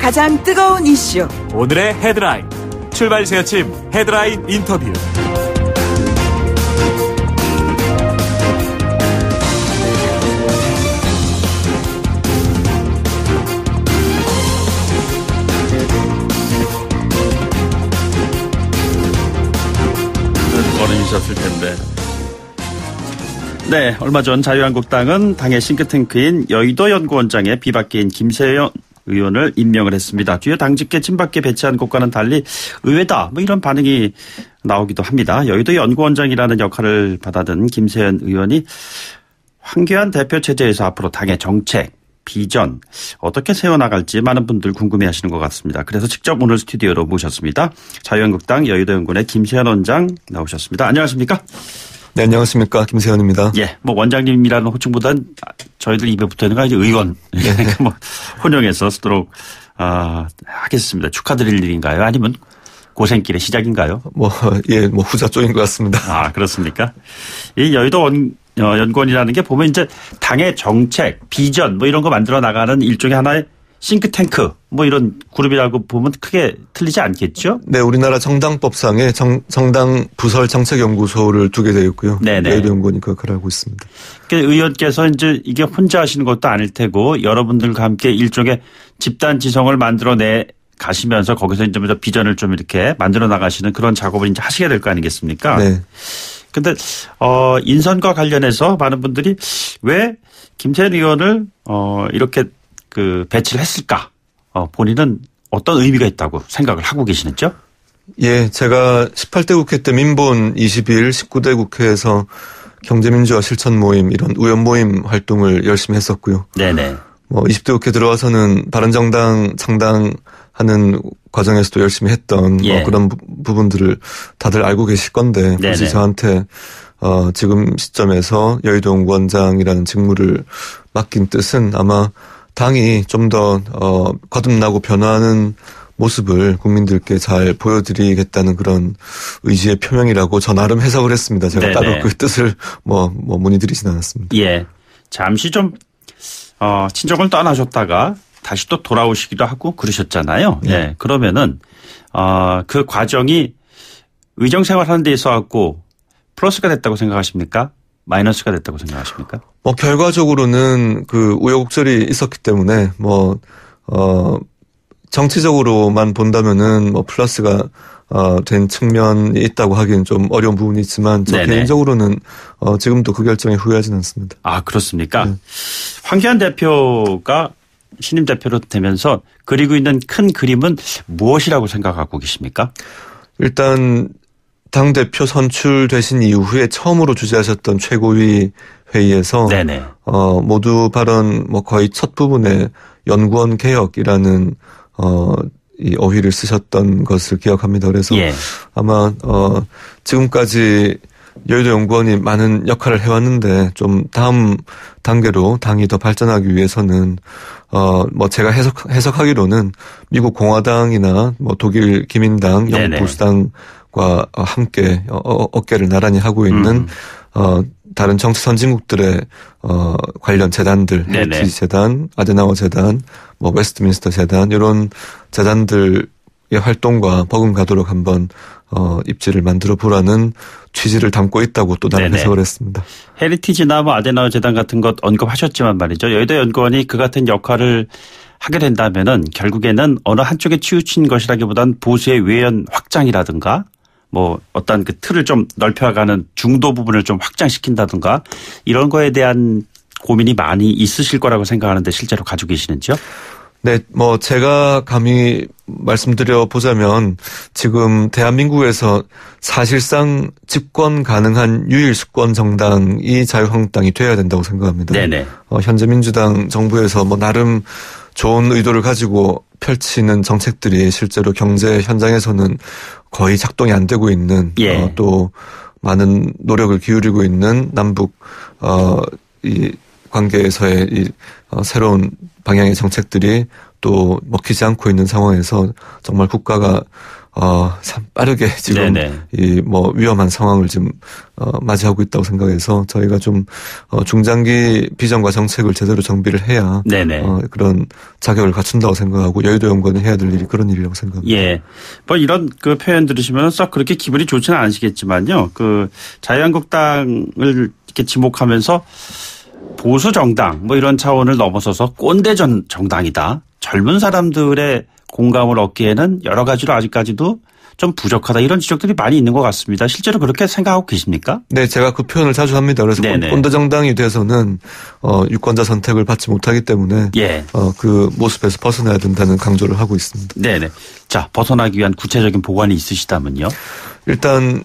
가장 뜨거운 이슈 오늘의 헤드라인 출발 새아침 헤드라인 인터뷰. 어른이셨을 텐데. 네, 얼마 전 자유한국당은 당의 싱크탱크인 여의도 연구원장에 비박계인 김세현 의원을 임명을 했습니다. 뒤에 당직계 친박계 배치한 것과는 달리 의외다 뭐 이런 반응이 나오기도 합니다. 여의도 연구원장이라는 역할을 받아든 김세현 의원이 황교안 대표 체제에서 앞으로 당의 정책, 비전 어떻게 세워나갈지 많은 분들 궁금해하시는 것 같습니다. 그래서 직접 오늘 스튜디오로 모셨습니다. 자유한국당 여의도 연구원의 김세현 원장 나오셨습니다. 안녕하십니까? 네, 안녕하십니까. 김세현입니다. 예, 뭐 원장님이라는 호칭보단 저희들 입에 붙어있는 건 이제 의원. 네. 뭐 혼용해서 쓰도록 하겠습니다. 축하드릴 일인가요? 아니면 고생길의 시작인가요? 예, 후자 쪽인 것 같습니다. 아, 그렇습니까? 이 여의도 연구원이라는 게 보면 이제 당의 정책, 비전 뭐 이런 거 만들어 나가는 일종의 하나의 싱크탱크 뭐 이런 그룹이라고 보면 크게 틀리지 않겠죠? 네, 우리나라 정당법상에 정당 부설 정책연구소를 두게 되어 있고요. 네네. 여의도 연구원이 그 역할을 하고 있습니다. 그러니까 의원께서 이제 이게 혼자 하시는 것도 아닐 테고 여러분들과 함께 일종의 집단 지성을 만들어내 가시면서 거기서 이제 비전을 좀 이렇게 만들어 나가시는 그런 작업을 이제 하시게 될 거 아니겠습니까? 네. 근데 인선과 관련해서 많은 분들이 왜 김세현 의원을 이렇게 배치를 했을까? 본인은 어떤 의미가 있다고 생각을 하고 계시는지요? 예, 제가 18대 국회 때 민본 22일 19대 국회에서 경제민주화 실천 모임 이런 의원 모임 활동을 열심히 했었고요. 네네. 20대 국회 들어와서는 바른정당 창당하는 과정에서도 열심히 했던 예. 그런 부분들을 다들 알고 계실 건데 굳이 저한테 지금 시점에서 여의도 연구원장이라는 직무를 맡긴 뜻은 아마 당이 좀 더 거듭나고 변화하는 모습을 국민들께 잘 보여드리겠다는 그런 의지의 표명이라고 저 나름 해석을 했습니다. 제가 따로 그 뜻을 문의드리진 않았습니다. 예, 잠시 좀 친정을 떠나셨다가 다시 또 돌아오시기도 하고 그러셨잖아요. 네. 예, 그러면은 그 과정이 의정 생활하는 데 있어 갖고 플러스가 됐다고 생각하십니까? 마이너스가 됐다고 생각하십니까? 결과적으로는 그 우여곡절이 있었기 때문에 정치적으로만 본다면은 플러스가 된 측면이 있다고 하기는 좀 어려운 부분이 있지만 저 개인적으로는 지금도 그 결정에 후회하지는 않습니다. 아, 그렇습니까? 네. 황교안 대표가 신임 대표로 되면서 그리고 있는 큰 그림은 무엇이라고 생각하고 계십니까? 일단 당대표 선출되신 이후에 처음으로 주재하셨던 최고위 회의에서 모두 발언 거의 첫 부분에 연구원 개혁이라는 이 어휘를 쓰셨던 것을 기억합니다. 그래서 아마 지금까지 여의도 연구원이 많은 역할을 해왔는데 좀 다음 단계로 당이 더 발전하기 위해서는 제가 해석하기로는 미국 공화당이나 독일 기민당, 영국 보수당과 함께 어깨를 나란히 하고 있는 다른 정치 선진국들의 관련 재단들, 헤리티지 재단, 아데나워 재단, 웨스트민스터 재단 이런 재단들의 활동과 버금가도록 한번 입지를 만들어 보라는 취지를 담고 있다고 또 다른 해석을 했습니다. 헤리티지나 아데나워 재단 같은 것 언급하셨지만 말이죠. 여의도 연구원이 그 같은 역할을 하게 된다면은 결국에는 어느 한쪽에 치우친 것이라기보단 보수의 외연 확장이라든가 어떤 그 틀을 좀 넓혀가는 중도 부분을 좀 확장시킨다든가 이런 거에 대한 고민이 많이 있으실 거라고 생각하는데 실제로 가지고 계시는지요? 네, 제가 감히 말씀드려 보자면 지금 대한민국에서 사실상 집권 가능한 유일 수권 정당이 자유한국당이 돼야 된다고 생각합니다. 네네. 현재 민주당 정부에서 나름 좋은 의도를 가지고 펼치는 정책들이 실제로 경제 현장에서는 거의 작동이 안 되고 있는 또 많은 노력을 기울이고 있는 남북 이 관계에서의 이 새로운 방향의 정책들이 또 먹히지 않고 있는 상황에서 정말 국가가 참 빠르게 지금 이 뭐 위험한 상황을 지금 맞이하고 있다고 생각해서 저희가 좀 중장기 비전과 정책을 제대로 정비를 해야 그런 자격을 갖춘다고 생각하고 여의도 연구원이 해야 될 일이 그런 일이라고 생각합니다. 예. 뭐 이런 그 표현 들으시면 썩 그렇게 기분이 좋지는 않으시겠지만요. 그 자유한국당을 이렇게 지목하면서 보수 정당 뭐 이런 차원을 넘어서서 꼰대 정당이다. 젊은 사람들의 공감을 얻기에는 여러 가지로 아직까지도 좀 부족하다 이런 지적들이 많이 있는 것 같습니다. 실제로 그렇게 생각하고 계십니까? 네, 제가 그 표현을 자주 합니다. 그래서 꼰대 정당이 돼서는 유권자 선택을 받지 못하기 때문에 그 모습에서 벗어나야 된다는 강조를 하고 있습니다. 네네. 자, 벗어나기 위한 구체적인 보관이 있으시다면요? 일단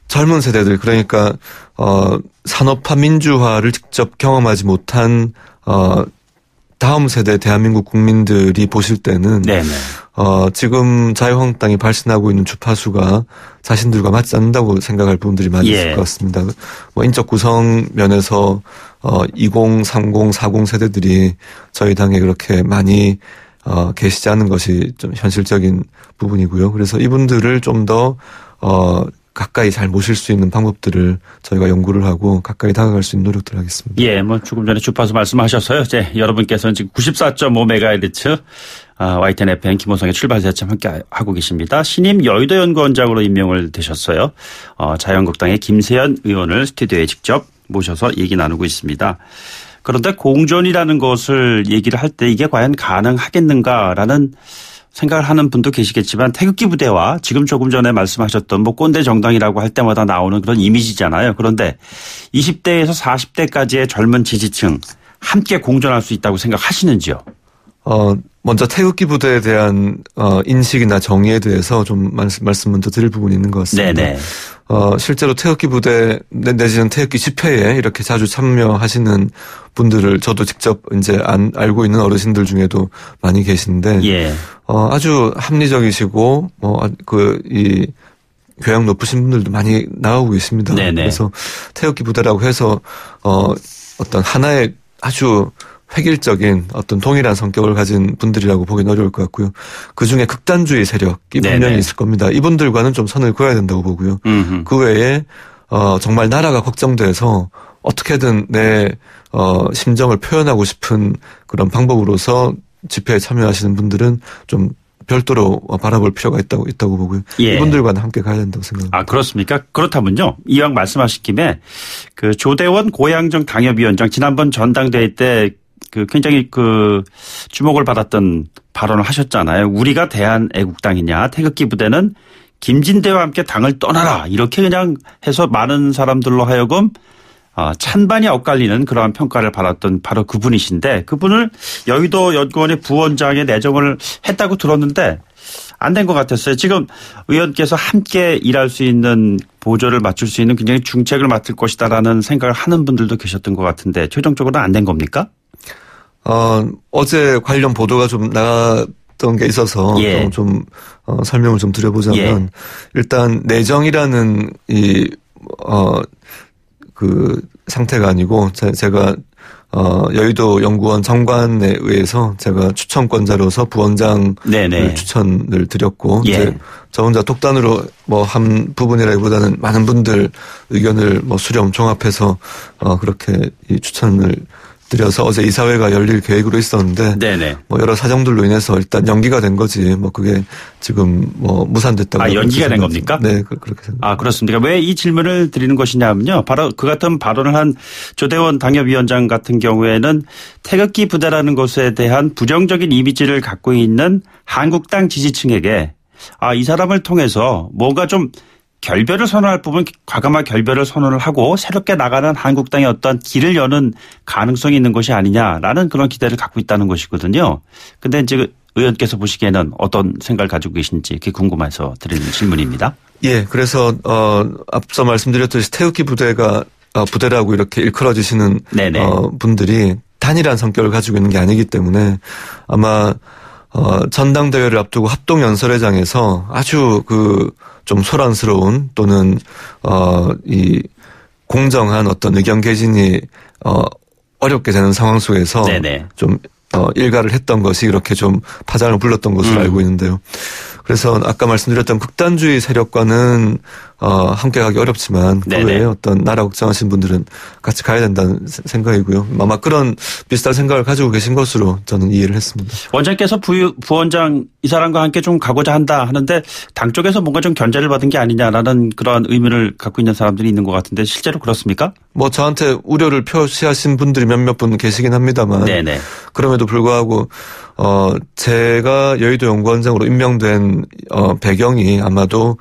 젊은 세대들 그러니까 산업화 민주화를 직접 경험하지 못한 다음 세대 대한민국 국민들이 보실 때는 지금 자유한국당이 발신하고 있는 주파수가 자신들과 맞지 않는다고 생각할 부분들이 많이 있을 것 같습니다. 뭐 인적 구성 면에서 20, 30, 40 세대들이 저희 당에 그렇게 많이 계시지 않은 것이 좀 현실적인 부분이고요. 그래서 이분들을 좀 더 가까이 잘 모실 수 있는 방법들을 저희가 연구를 하고 가까이 다가갈 수 있는 노력들을 하겠습니다. 예, 뭐 조금 전에 주파수 말씀하셨어요. 이제 여러분께서는 지금 94.5MHz YTN FM 김호성의 출발새참 함께 하고 계십니다. 신임 여의도 연구원장으로 임명을 되셨어요. 자유한국당의 김세연 의원을 스튜디오에 직접 모셔서 얘기 나누고 있습니다. 그런데 공존이라는 것을 얘기를 할 때 이게 과연 가능하겠는가라는 생각을 하는 분도 계시겠지만 태극기 부대와 지금 조금 전에 말씀하셨던 뭐 꼰대 정당이라고 할 때마다 나오는 그런 이미지잖아요. 그런데 20대에서 40대까지의 젊은 지지층 함께 공존할 수 있다고 생각하시는지요? 먼저 태극기 부대에 대한 인식이나 정의에 대해서 좀 말씀 먼저 드릴 부분이 있는 것 같습니다. 실제로 태극기 부대 내지는 태극기 집회에 이렇게 자주 참여하시는 분들을 저도 직접 이제 알고 있는 어르신들 중에도 많이 계신데 아주 합리적이시고 이 교양 높으신 분들도 많이 나오고 계십니다. 그래서 태극기 부대라고 해서 어떤 하나의 아주 획일적인 어떤 동일한 성격을 가진 분들이라고 보기는 어려울 것 같고요. 그중에 극단주의 세력이 분명히 있을 겁니다. 이분들과는 좀 선을 그어야 된다고 보고요. 그 외에 정말 나라가 걱정돼서 어떻게든 내 심정을 표현하고 싶은 그런 방법으로서 집회에 참여하시는 분들은 좀 별도로 바라볼 필요가 있다고 보고요. 이분들과는 함께 가야 된다고 생각합니다. 아, 그렇습니까? 그렇다면요. 이왕 말씀하신 김에 그 조대원 고양정 당협위원장 지난번 전당대회 때 굉장히 주목을 받았던 발언을 하셨잖아요. 우리가 대한애국당이냐 태극기 부대는 김진대와 함께 당을 떠나라 이렇게 그냥 해서 많은 사람들로 하여금 찬반이 엇갈리는 그러한 평가를 받았던 바로 그분이신데 그분을 여의도 연구원의 부원장에 내정을 했다고 들었는데 안 된 것 같았어요. 지금 의원께서 함께 일할 수 있는 보조를 맞출 수 있는 굉장히 중책을 맡을 것이다라는 생각을 하는 분들도 계셨던 것 같은데 최종적으로는 안 된 겁니까? 어제 관련 보도가 좀 나갔던 게 있어서 좀 설명을 좀 드려보자면 일단 내정이라는 그 상태가 아니고 제가 여의도 연구원 정관에 의해서 제가 추천권자로서 부원장을 추천을 드렸고 이제 저 혼자 독단으로 한 부분이라기보다는 많은 분들 의견을 수렴 종합해서 그렇게 이 추천을 드려서 어제 이사회가 열릴 계획으로 있었는데 여러 사정들로 인해서 일단 연기가 된 거지 그게 지금 무산됐다고. 연기가 된 겁니까? 네, 그렇게 생각합니다. 그렇습니까? 왜 이 질문을 드리는 것이냐면요. 바로 그 같은 발언을 한 조대원 당협위원장 같은 경우에는 태극기 부대라는 것에 대한 부정적인 이미지를 갖고 있는 한국당 지지층에게 이 사람을 통해서 뭔가 좀 결별을 선언할 부분 과감하게 결별을 선언을 하고 새롭게 나가는 한국당의 어떤 길을 여는 가능성이 있는 것이 아니냐라는 그런 기대를 갖고 있다는 것이거든요. 근데 이제 의원께서 보시기에는 어떤 생각을 가지고 계신지 그게 궁금해서 드리는 질문입니다. 예, 그래서 앞서 말씀드렸듯이 태극기 부대라고 이렇게 일컬어지시는 분들이 단일한 성격을 가지고 있는 게 아니기 때문에 아마 전당대회를 앞두고 합동연설회장에서 아주 좀 소란스러운 또는 이 공정한 어떤 의견 개진이 어렵게 되는 상황 속에서 좀 일가를 했던 것이 이렇게 좀 파장을 불렀던 것으로 알고 있는데요. 그래서 아까 말씀드렸던 극단주의 세력과는 함께 가기 어렵지만 그 외에 어떤 나라 걱정하신 분들은 같이 가야 된다는 생각이고요. 아마 그런 비슷한 생각을 가지고 계신 것으로 저는 이해를 했습니다. 원장께서 부원장 이 사람과 함께 좀 가고자 한다 하는데 당 쪽에서 뭔가 좀 견제를 받은 게 아니냐라는 그런 의문을 갖고 있는 사람들이 있는 것 같은데 실제로 그렇습니까? 뭐 저한테 우려를 표시하신 분들이 몇몇 분 계시긴 합니다만 네네. 그럼에도 불구하고 제가 여의도 연구원장으로 임명된 배경이 아마도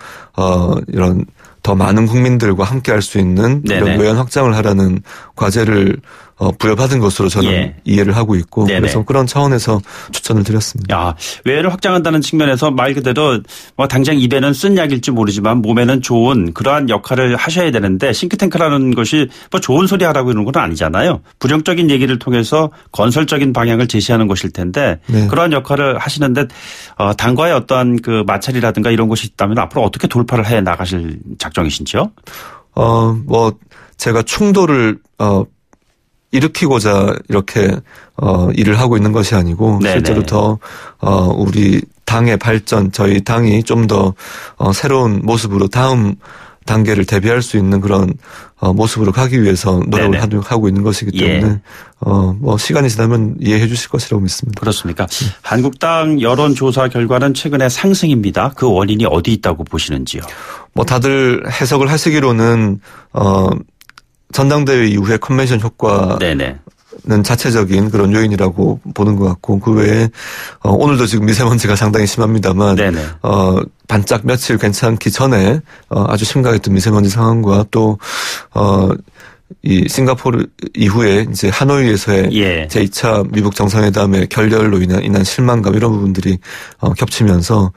이런 더 많은 국민들과 함께 할 수 있는 이런 외연 확장을 하라는 과제를 부여받은 것으로 저는 이해를 하고 있고 그래서 그런 차원에서 추천을 드렸습니다. 외연을 확장한다는 측면에서 말 그대로 뭐 당장 입에는 쓴 약일지 모르지만 몸에는 좋은 그러한 역할을 하셔야 되는데 싱크탱크라는 것이 뭐 좋은 소리 하라고 이러는 건 아니잖아요. 부정적인 얘기를 통해서 건설적인 방향을 제시하는 것일 텐데 그러한 역할을 하시는데 당과의 어떠한 그 마찰이라든가 이런 것이 있다면 앞으로 어떻게 돌파를 해 나가실 작정이신지요? 뭐 제가 충돌을 일으키고자 이렇게 일을 하고 있는 것이 아니고 실제로 더 우리 당의 발전, 저희 당이 좀 더 새로운 모습으로 다음 단계를 대비할 수 있는 그런 모습으로 가기 위해서 노력을 하고 있는 것이기 때문에 뭐 시간이 지나면 이해해 주실 것이라고 믿습니다. 그렇습니까? 한국당 여론조사 결과는 최근에 상승입니다. 그 원인이 어디 있다고 보시는지요? 뭐 다들 해석을 하시기로는 전당대회 이후에 컨벤션 효과는 자체적인 그런 요인이라고 보는 것 같고 그 외에 오늘도 지금 미세먼지가 상당히 심합니다만 반짝 며칠 괜찮기 전에 아주 심각했던 미세먼지 상황과 또 이 싱가포르 이후에 이제 하노이에서의 제2차 미국 정상회담의 결렬로 인한 실망감 이런 부분들이 겹치면서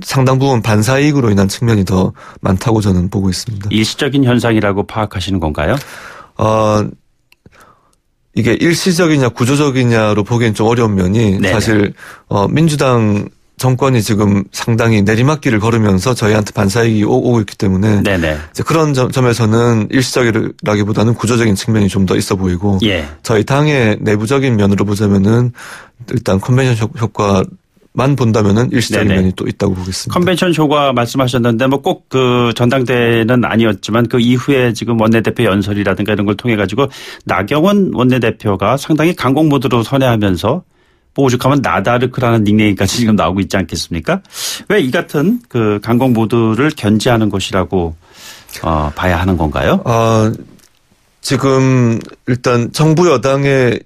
상당 부분 반사이익으로 인한 측면이 더 많다고 저는 보고 있습니다. 일시적인 현상이라고 파악하시는 건가요? 이게 일시적이냐 구조적이냐로 보기엔 좀 어려운 면이 사실 민주당 정권이 지금 상당히 내리막길을 걸으면서 저희한테 반사이익이 오고 있기 때문에 이제 그런 점에서는 일시적이라기보다는 구조적인 측면이 좀 더 있어 보이고 저희 당의 내부적인 면으로 보자면은 일단 컨벤션 효과만 본다면은 일시적인 면이 또 있다고 보겠습니다. 컨벤션 효과 말씀하셨는데 뭐 꼭 그 전당대회는 아니었지만 그 이후에 지금 원내대표 연설이라든가 이런 걸 통해 가지고 나경원 원내대표가 상당히 강공 모드로 선회하면서 뭐 오죽하면 나다르크라는 닉네임까지 지금 나오고 있지 않겠습니까? 왜 이 같은 그 강공 모드를 견제하는 것이라고 봐야 하는 건가요? 지금 일단 정부 여당의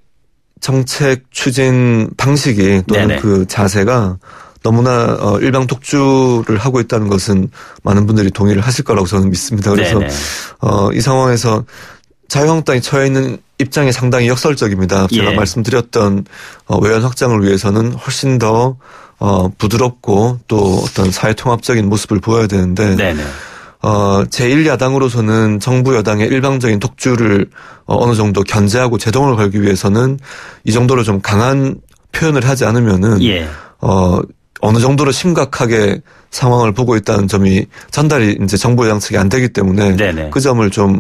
정책 추진 방식이 또는 그 자세가 너무나 일방 독주를 하고 있다는 것은 많은 분들이 동의를 하실 거라고 저는 믿습니다. 그래서 이 상황에서 자유한국당이 처해 있는 입장이 상당히 역설적입니다. 제가 말씀드렸던 외연 확장을 위해서는 훨씬 더 부드럽고 또 어떤 사회통합적인 모습을 보여야 되는데 제1야당으로서는 정부 여당의 일방적인 독주를 어느 정도 견제하고 제동을 걸기 위해서는 이 정도로 좀 강한 표현을 하지 않으면은 어느 정도로 심각하게 상황을 보고 있다는 점이 전달이 이제 정부 여당 측이 안 되기 때문에 그 점을 좀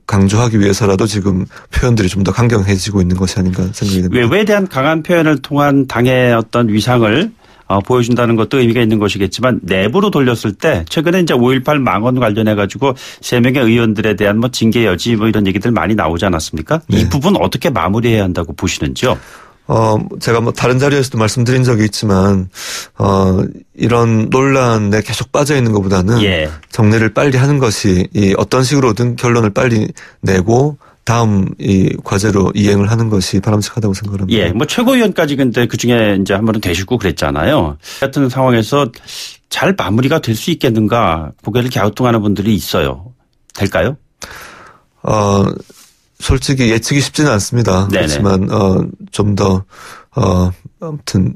강조하기 위해서라도 지금 표현들이 좀 더 강경해지고 있는 것이 아닌가 생각이 됩니다. 외부에 대한 강한 표현을 통한 당의 어떤 위상을 보여준다는 것도 의미가 있는 것이겠지만 내부로 돌렸을 때 최근에 이제 5.18 망언 관련해 가지고 3명의 의원들에 대한 뭐 징계 여지 뭐 이런 얘기들 많이 나오지 않았습니까? 이 부분 어떻게 마무리해야 한다고 보시는지요? 제가 뭐 다른 자리에서도 말씀드린 적이 있지만, 이런 논란에 계속 빠져 있는 것보다는 정리를 빨리 하는 것이 어떤 식으로든 결론을 빨리 내고 다음 이 과제로 이행을 하는 것이 바람직하다고 생각합니다. 뭐 최고위원까지 근데 그 중에 이제 한 번은 되시고 그랬잖아요. 같은 상황에서 잘 마무리가 될 수 있겠는가 고개를 갸우뚱하는 분들이 있어요. 될까요? 솔직히 예측이 쉽지는 않습니다. 그렇지만 좀 더 아무튼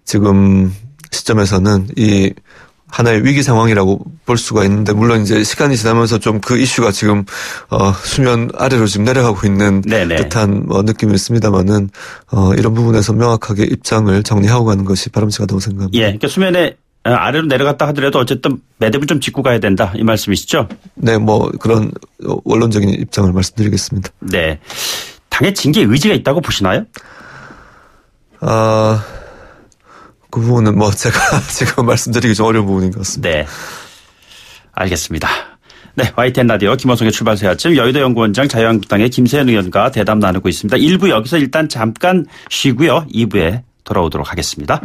지금 시점에서는 이 하나의 위기 상황이라고 볼 수가 있는데 물론 이제 시간이 지나면서 좀 그 이슈가 지금 수면 아래로 지금 내려가고 있는 듯한 느낌이 있습니다만은 이런 부분에서 명확하게 입장을 정리하고 가는 것이 바람직하다고 생각합니다. 그러니까 수면에 아래로 내려갔다 하더라도 어쨌든 매듭을 좀 짚고 가야 된다 이 말씀이시죠? 네, 뭐 그런 원론적인 입장을 말씀드리겠습니다. 당의 징계 의지가 있다고 보시나요? 그 부분은 뭐 제가 지금 말씀드리기 좀 어려운 부분인 것 같습니다. 네. 알겠습니다. 네, YTN 라디오 김호성의 출발새 아침 여의도 연구원장 자유한국당의 김세현 의원과 대담 나누고 있습니다. 1부 여기서 일단 잠깐 쉬고요. 2부에 돌아오도록 하겠습니다.